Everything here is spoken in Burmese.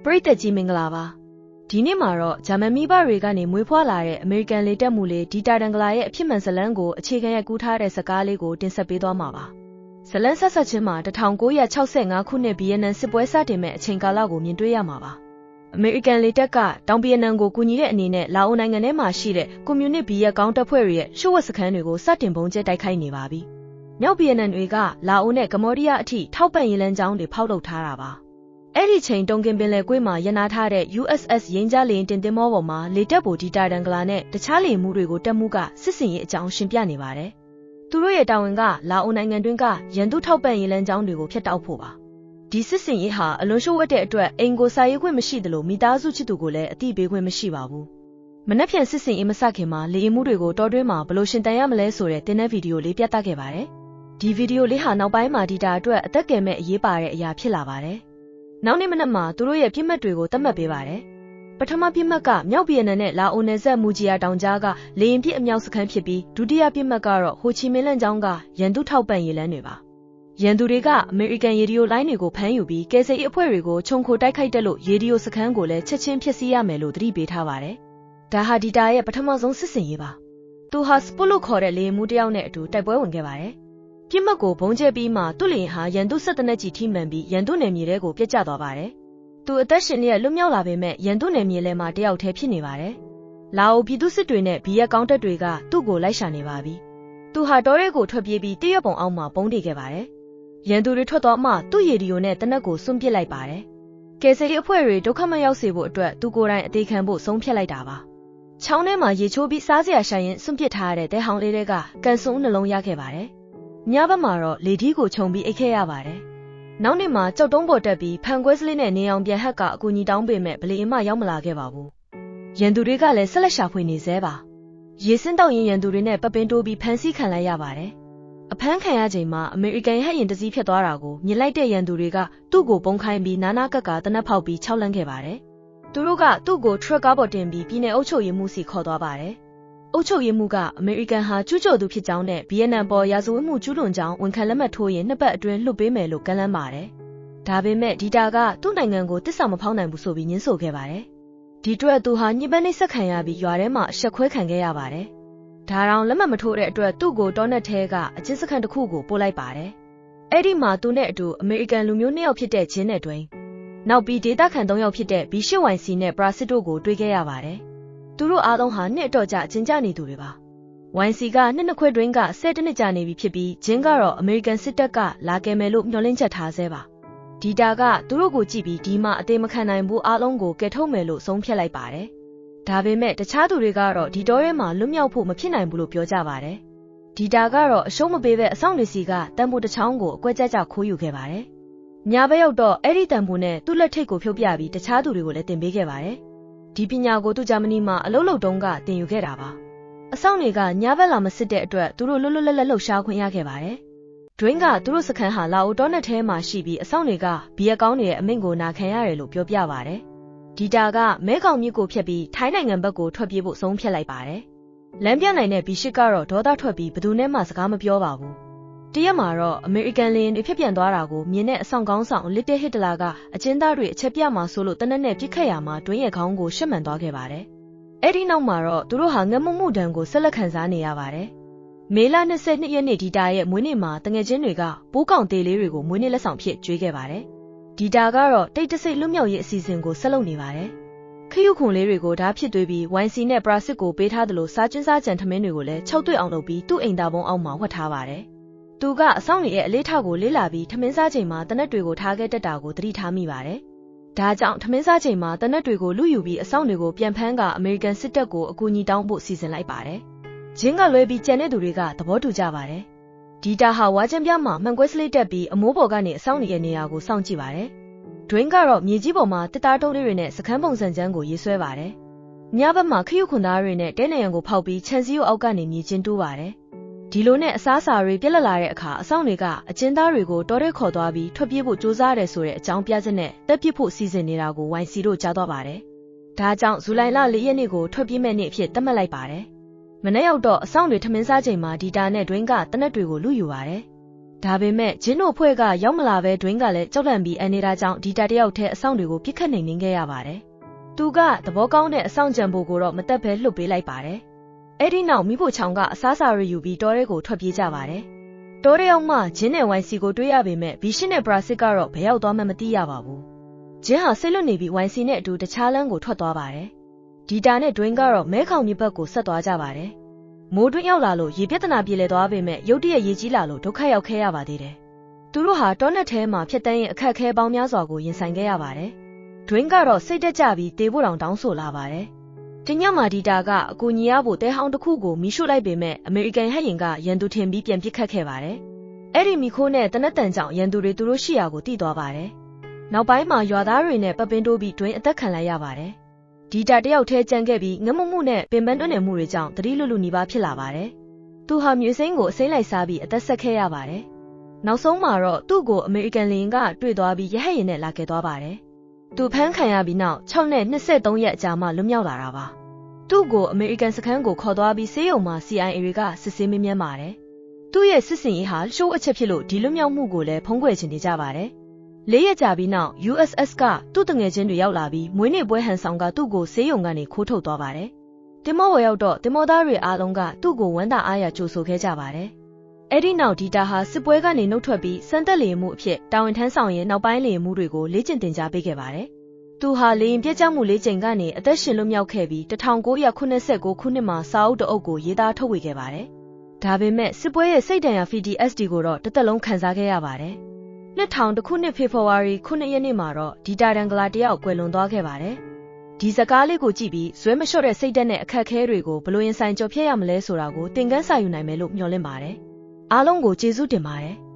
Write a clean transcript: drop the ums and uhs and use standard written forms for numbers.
ပရိသတ်ကြီးမင်္ဂလာပါဒီနေ့မှာတော့ဂျာမန်မိဘတွေကနေမွေးဖွားလာတဲ့အမေရိကန်လေတပ်မှုလေးဒီတာဒန်ဂလာရဲ့အဖြစ်မှန်ဇလန်းကိုအခြေခံရိုက်ကူးထားတဲ့ဇာတ်ကားလေးကိုတင်ဆက်ပေးသွားမှာပါဇလန်းဆက်ဆက်ချင်းမှာ1965ခုနှစ်ဗီယက်နမ်စစ်ပွဲစတင်မဲ့အချိန်ကာလကိုမြင်တွေ့ရမှာပါအမေရိကန်လေတပ်ကတောင်ဗီယက်နမ်ကိုကူညီတဲ့အနေနဲ့လာအိုနိုင်ငံထဲမှာရှိတဲ့ကွန်မြူနစ်ဗီယက်ကောင်းတပ်ဖွဲ့တွေရဲ့ရှုပ်ဝက်စခန်းတွေကိုစတင်ပုံကျဲတိုက်ခိုက်နေပါပြီမြောက်ဗီယက်နမ်တွေကလာအိုနဲ့ကမ္ဘောဒီးယားအထိထောက်ပံ့ရေးလမ်းကြောင်းတွေဖောက်လုပ်ထားတာပါအဲ့ဒီချိန်တုံကင်ပင်လယ်ကွေ့မှာရန်နာထားတဲ့ USS ရင်းကြားလေယာဉ်တင်သင်္ဘောပေါ်မှာလေတပ်ဗိုလ်ဒီတာဒန်ဂလာနဲ့တခြားလေယာဉ်မှုတွေကိုတပ်မှုကစစ်စင်ရေးအကြောင်းရှင်းပြနေပါတယ်။သူတို့ရဲ့တာဝန်ကလာအိုနိုင်ငံတွင်းကရန်သူထောက်ပံ့ရေးလမ်းကြောင်းတွေကိုဖျက်တောက်ဖို့ပါ။ဒီစစ်စင်ရေးဟာအလွန်ရှုပ်ဝက်တဲ့အတွက်အိမ်ကိုစာရေးခွင့်မရှိသလိုမိသားစုချစ်သူကိုလည်းအတိပေးခွင့်မရှိပါဘူး။မနက်ဖြန်စစ်စင်ရေးမစခင်မှာလေယာဉ်မှုတွေကိုတောတွင်းမှာဘယ်လိုရှင်တန်ရမလဲဆိုတဲ့သင်တဲ့ဗီဒီယိုလေးပြသခဲ့ပါတယ်။ဒီဗီဒီယိုလေးဟာနောက်ပိုင်းမှာဒီတာအတွက်အသက်ကယ်မဲ့အရေးပါတဲ့အရာဖြစ်လာပါတယ်။နောက်နေ့မနက်မှာသူတို့ရဲ့ပြစ်မှတ်တွေကိုသတ်မှတ်ပေးပါတယ်။ပထမပြစ်မှတ်ကမြောက်ဗီယက်နမ်နဲ့လာအိုနယ်စပ်မူဂျီယာတောင်ကြားကလေယာဉ်ပစ်အမြောက်စခန်းဖြစ်ပြီးဒုတိယပြစ်မှတ်ကတော့ဟိုချီမင်းလန့်ကျောင်းကရန်သူထောက်ပံ့ရေးလမ်းတွေပါ။ရန်သူတွေကအမေရိကန်ရေဒီယိုလိုင်းတွေကိုဖမ်းယူပြီးကယ်ဆယ်ရေးအဖွဲ့တွေကိုခြုံခိုတိုက်ခိုက်တဲ့လို့ရေဒီယိုစခန်းကိုလည်းချက်ချင်းဖျက်ဆီးရမယ်လို့သတိပေးထားပါတယ်။ဒါဟာဒီတာရဲ့ပထမဆုံးစစ်စင်ရေးပါ။သူဟာစပုတ်လို့ခေါ်တဲ့လေယာဉ်မှုတစ်ယောက်နဲ့အတူတိုက်ပွဲဝင်ခဲ့ပါတယ်။ပြစ်မှတ်ကိုဘုံကျဲပြီးမှသူ့လေယာဉ်ဟာရန်သူစစ်တနက်ကြီးထိမှန်ပြီးရန်သူနယ်မြေထဲကိုပြတ်ကျသွားပါတယ်။သူအသက်ရှင်လျက်လွတ်မြောက်လာပေမဲ့ရန်သူနယ်မြေထဲမှာတယောက်တည်းဖြစ်နေပါတယ်။လာအိုပြည်သူစစ်တွေနဲ့ဗီယက်ကောင်းတပ်တွေကသူ့ကိုလိုက်ရှာနေပါပြီ။သူဟာတောထဲကိုထွက်ပြေးပြီးတရက်ပုံအောက်မှာပုန်းတည်ခဲ့ပါတယ်။ရန်သူတွေထွက်သွားမှသူ့ရေဒီယိုနဲ့တနက်ကိုစွန့်ပစ်လိုက်ပါတယ်။ကယ်ဆယ်ရေးအဖွဲ့တွေဒုက္ခမရောက်စေဖို့အတွက်သူကိုယ်တိုင်အသေးခံဖို့ဆုံးဖြတ်လိုက်တာပါ။ချောင်းထဲမှာရေချိုးပြီးစားစရာရှာရင်စွန့်ပစ်ထားရတဲ့တဲဟောင်းလေးတွေကကန်စုံနှလုံးရခဲ့ပါတယ်။ညဘက်မှာတော့လေထီးကိုခြုံပြီးအိတ်ခဲ့ရပါတယ်။နောက်နေ့မှာကြောက်တုံးပေါ်တက်ပြီးဖန်ခွဲစလေးနဲ့နေအောင်ပြန်ဟက်ကအကူအညီတောင်းပေမဲ့ဗလီအမရောက်မလာခဲ့ပါဘူး။ရန်သူတွေကလည်းဆက်လက်ရှာဖွေနေသေးပါ။ရေစင်းတောက်ရင်ရန်သူတွေနဲ့ပပင်းတိုးပြီးဖမ်းဆီးခံလိုက်ရပါတယ်။အဖမ်းခံရချိန်မှာအမေရိကန်ဟက်ရင်တစည်းဖြတ်သွားတာကိုမြင်လိုက်တဲ့ရန်သူတွေကသူ့ကိုပုံခိုင်းပြီးနာနာကက်ကတနက်ဖောက်ပြီးခြောက်လန့်ခဲ့ပါတယ်။သူတို့ကသူ့ကိုထရက်ကားပေါ်တင်ပြီးပြည်내အုပ်ချုပ်ရေးမှူးစီခေါ်သွားပါတယ်။အုပ်ချုပ်ရေးမှူးကအမေရိကန်ဟာကျူးကျော်သူဖြစ်ကြောင်းနဲ့ဗီယက်နမ်ပေါ်ရာဇဝတ်မှုကျူးလွန်ကြောင်းဝန်ခံလက်မှတ်ထိုးရင်နှစ်ပတ်အတွင်းလွှတ်ပေးမယ်လို့ကမ်းလှမ်းပါတယ်။ဒါပေမဲ့ဒီတာကသူ့နိုင်ငံကိုတစ္ဆာမဖောက်နိုင်ဘူးဆိုပြီးညှင်းဆိုခဲ့ပါတယ်။ဒီအတွက်သူဟာညှဉ်းပန်းနှိပ်စက်ခံရပြီးရွာထဲမှာအဆက်ခွဲခံခဲ့ရပါတယ်။ဒါတောင်လက်မှတ်မထိုးတဲ့အတွက်သူ့ကိုတောနက်ထဲကအကျဉ်းစခန်းတစ်ခုကိုပို့လိုက်ပါတယ်။အဲ့ဒီမှာသူနဲ့အတူအမေရိကန်လူမျိုး2ယောက်ဖြစ်တဲ့ဂျင်းနဲ့တွင်နောက်ပြီးဒေသခံ3ယောက်ဖြစ်တဲ့ B8YC နဲ့ပရာစစ်တို့ကိုတွေ့ခဲ့ရပါတယ်။သူတို့အားလုံးဟာနှစ်အတော်ကြာကျဉ်ကျနေသူတွေပါ။ YC ကနှစ်ခွဲတွင်းက10နှစ်ကြာနေပြီဖြစ်ပြီးဂျင်းကတော့အမေရိကန်စစ်တပ်ကလာကယ်မယ်လို့မျှော်လင့်ချက်ထားဆဲပါ။ဒီတာကသူတို့ကိုကြည့်ပြီးဒီမှာအသေးမခံနိုင်ဘူးအားလုံးကိုကယ်ထုတ်မယ်လို့ဆုံးဖြတ်လိုက်ပါတယ်။ဒါပေမဲ့တခြားသူတွေကတော့ဒီတောထဲမှာလွတ်မြောက်ဖို့မဖြစ်နိုင်ဘူးလို့ပြောကြပါတယ်။ဒီတာကတော့အရှုံးမပေးပဲအဆောင်နေစီကတန်ဖိုးတစ်ချောင်းကိုအကွက်ကြကြခိုးယူခဲ့ပါတယ်။ညဘက်ရောက်တော့အဲ့ဒီတန်ဖိုးနဲ့သူ့လက်ထိတ်ကိုဖြုတ်ပြပြီးတခြားသူတွေကိုလည်းတင်ပေးခဲ့ပါတယ်။ဒီပညာကိုသူဂျာမနီမှာအလုပ်လုပ်တုန်းကသင်ယူခဲ့တာပါအဆောင်တွေကညဘက်လာမစစ်တဲ့အတွက်သူတို့လွတ်လွတ်လပ်လပ်လှုပ်ရှားခွင့်ရခဲ့ပါတယ်ဒွင်းကသူတို့စခန်းဟာလာအိုတောနက်ထဲမှာရှိပြီးအဆောင်တွေကဘီယက်ကောင်းတွေရဲ့အမိန့်ကိုနာခံရတယ်လို့ပြောပြပါတယ်ဒီတာကမဲခေါင်မြစ်ကိုဖြတ်ပြီးထိုင်းနိုင်ငံဘက်ကိုထွက်ပြေးဖို့ဆုံးဖြတ်လိုက်ပါတယ်လမ်းပြနိုင်တဲ့ဘီရှစ်ကတော့ဒေါသထွက်ပြီးဘယ်သူနဲ့မှစကားမပြောပါဘူးတရက်မှာတော့အမေရိကန်လေယာဉ်တွေဖြစ်ပြန်သွားတာကိုမြင်တဲ့အဆောင်ကောင်းဆောင်လစ်တဲဟစ်တလာကအကျဉ်းသားတွေအချက်ပြမှာဆိုလို့တနက်နဲ့ပြစ်ခတ်ရမှာတွင်းရဲ့ခေါင်းကိုရှက်မှန်သွားခဲ့ပါတယ်။အဲ့ဒီနောက်မှာတော့သူတို့ဟာငတ်မှုဒဏ်ကိုဆက်လက်ခံစားနေရပါတယ်။မေလ22ရက်နေ့ဒီတာရဲ့မွေးနေ့မှာတငယ်ချင်းတွေကပိုးကောင်သေးလေးတွေကိုမွေးနေ့လက်ဆောင်ဖြစ်ကျွေးခဲ့ပါတယ်။ဒီတာကတော့တိတ်တဆိတ်လွတ်မြောက်ရေးအစီအစဉ်ကိုဆက်လုပ်နေပါတယ်။ခရုခွန်လေးတွေကိုဓာတ်ဖြစ်သွေးပြီး YC နဲ့ပရာစစ်ကိုပေးထားသလိုစားကျင်းစားကြံထမင်းတွေကိုလည်း6တွေ့အောင်လုပ်ပြီးသူ့အိမ်သားပုံအောက်မှာဝှက်ထားပါတယ်။သူကအဆောင်ရဲ့အလေးထောက်ကိုလေးလာပြီးထမင်းစားချိန်မှာတနက်တွေကိုထားခဲ့တတ်တာကိုသတိထားမိပါတယ်။ဒါကြောင့်ထမင်းစားချိန်မှာတနက်တွေကိုလူယူပြီးအဆောင်တွေကိုပြန်ဖမ်းကအမေရိကန်စစ်တပ်ကိုအကူအညီတောင်းဖို့စီစဉ်လိုက်ပါတယ်။ဂျင်းကလွဲပြီးကြံတဲ့သူတွေကသဘောတူကြပါတယ်။ဒီတာဟာဝါကျန်းပြမှာမှန်ကွဲစလေးတက်ပြီးအမိုးပေါ်ကနေအဆောင်ရဲ့နေရာကိုစောင့်ကြည့်ပါတယ်။ဒွင်းကတော့မြေကြီးပေါ်မှာတစ်သားတုံးလေးတွေနဲ့စခန်းပုံစံကျန်းကိုရေးဆွဲပါတယ်။ညဘက်မှာခရုခွန်သားတွေနဲ့တဲနေရန်ကိုဖောက်ပြီးခြံစည်းရိုးအောက်ကနေမြေကျင်းတိုးပါတယ်။ဒီလိုနဲ့အစားအစာတွေပြက်လက်လာတဲ့အခါအဆောင်တွေကအကျဉ်းသားတွေကိုတောထဲခေါ်သွားပြီးထွက်ပြေးဖို့ကြိုးစားတယ်ဆိုတဲ့အကြောင်းပြချက်နဲ့တက်ပစ်ဖို့စီစဉ်နေတာကို YC တို့ကြားသွားပါတယ်။ဒါကြောင့်ဇူလိုင်လ4ရက်နေ့ကိုထွက်ပြေးမဲ့နေ့အဖြစ်သတ်မှတ်လိုက်ပါတယ်။မနေ့ရောက်တော့အဆောင်တွေထမင်းစားချိန်မှာဒီတာနဲ့ဒွင်းကတနက်တွေကိုလူယူပါတယ်။ ဒါပေမဲ့ဂျင်းတို့ဖွဲ့ကရောက်မလာပဲတွင်းကလည်းကြောက်လန့်ပြီးနေတာကြောင့်ဒီတာတယောက်ထဲအဆောင်တွေကိုပြစ်ခတ်နိုင်ခဲ့ရပါတယ်။သူကသဘောကောင်းတဲ့အဆောင်ကြံဖို့ကိုတော့မတက်ဘဲလှုပ်ပေးလိုက်ပါတယ်။အဲ့ဒီနောက်မိဖို့ချောင်ကအစားအစာတွေယူပြီးတောထဲကိုထွက်ပြေးကြပါတယ်။တောထဲရောက်မှဂျင်းနဲ့ဝိုင်စီကိုတွေ့ရပေမဲ့ဘီရှင်းနဲ့ဘရာစစ်ကတော့ဘယ်ရောက်သွားမှမသိရပါဘူး။ဂျင်းဟာစိတ်လွတ်နေပြီးဝိုင်စီနဲ့အတူတခြားလမ်းကိုထွက်သွားပါတယ်။ဒီတာနဲ့တွင်းကတော့မဲခေါင်မြစ်ဘက်ကိုဆက်သွားကြပါတယ်။မိုးတွင်းရောက်လာလို့ရေပြဿနာပြေလည်သွားပေမဲ့ရုတ်တရက်ရေကြီးလာလို့ဒုက္ခရောက်ခဲ့ရပါသေးတယ်။သူတို့ဟာတောနက်ထဲမှာဖြတ်တန်းရင်အခက်အခဲပေါင်းများစွာကိုရင်ဆိုင်ခဲ့ရပါတယ်။တွင်းကတော့စိတ်တက်ကြပြီးတေဖို့တောင်းဆိုလာပါတယ်။တညမှာဒီတာကအကူညီရဖို့တဲဟောင်းတစ်ခုကိုမီးရှို့လိုက်ပေမဲ့အမေရိကန်ဟက်ရင်ကရန်သူထင်ပြီးပြန်ပစ်ခတ်ခဲ့ပါတယ်။အဲ့ဒီမီခိုးနဲ့တနက်တန်ကြောင့်ရန်သူတွေသူတို့ရှိရာကိုတိသွားပါတယ်။နောက်ပိုင်းမှာရွာသားတွေနဲ့ပပင်းတိုးပြီးတွင်းအသက်ခံလိုက်ရပါတယ်။ဒီတာတယောက်ထဲကြံခဲ့ပြီးငမမှုနဲ့ပင်ပန်းတွန်းနေမှုတွေကြောင့်တတိလူလူနီးပါးဖြစ်လာပါတယ်။သူဟာမျိုးစိမ်းကိုအစိမ့်လိုက်စားပြီးအသက်ဆက်ခဲ့ရပါတယ်။နောက်ဆုံးမှာတော့သူ့ကိုအမေရိကန်လေယာဉ်ကတွေ့သွားပြီးရဟတ်ယာဉ်နဲ့လာခဲ့သွားပါတယ်။သူဖမ်းခံရပြီးနောက်6နဲ့23ရက်အကြာမှလွတ်မြောက်လာတာပါ။သူ့ကိုအမေရိကန်စခန်းကိုခေါ်သွားပြီးဆေးရုံမှာ CIA တွေကစစ်ဆေးမေးမြန်းပါတယ်။သူ့ရဲ့စစ်စင်ရေးဟာရှိုးအချက်ဖြစ်လို့ဒီလွတ်မြောက်မှုကိုလည်းဖုံးကွယ်ချင်နေကြပါတယ်။4ရက်ကြာပြီးနောက် USS ကသူ့တငယ်ချင်းတွေရောက်လာပြီးမွေးနေ့ပွဲဟန်ဆောင်ကသူ့ကိုဆေးရုံကနေခိုးထုတ်သွားပါတယ်။တင်မောဝယ်ရောက်တော့တင်မောသားတွေအားလုံးကသူ့ကိုဝမ်းသာအားရကြိုဆိုခဲ့ကြပါတယ်။အဲ့ဒီနောက်ဒီတာဟာစစ်ပွဲကနေနှုတ်ထွက်ပြီးစံတက်လေမှုအဖြစ်တာဝန်ထမ်းဆောင်ရင်နောက်ပိုင်းလေမှုတွေကိုလေ့ကျင့်သင်ကြားပေးခဲ့ပါတယ်။သူဟာလေရင်ပြက်ကျမှုလေ့ကျင့်ကနေအသက်ရှင်လွတ်မြောက်ခဲ့ပြီး1989ခုနှစ်မှာစာအုပ်တအုပ်ကိုရေးသားထုတ်ဝေခဲ့ပါတယ်။ဒါပေမဲ့စစ်ပွဲရဲ့စိတ်ဒဏ်ရာ PTSD ကိုတော့တစ်သက်လုံးခံစားခဲ့ရပါတယ်။2000ခုနှစ်ဖေဖော်ဝါရီ9ရက်နေ့မှာတော့ဒီတာဒန်ဂလာတယောက်ကွယ်လွန်သွားခဲ့ပါတယ်။ဒီဇာကားလေးကိုကြည့်ပြီးဇွဲမလျှော့တဲ့စိတ်ဓာတ်နဲ့အခက်အခဲတွေကိုဘလို့ရင်ဆိုင်ကြော်ဖြတ်ရမလဲဆိုတာကိုသင်ခန်းစာယူနိုင်မယ်လို့မျှော်လင့်ပါတယ်။အားလုံးကိုကျေးဇူးတင်ပါတယ်။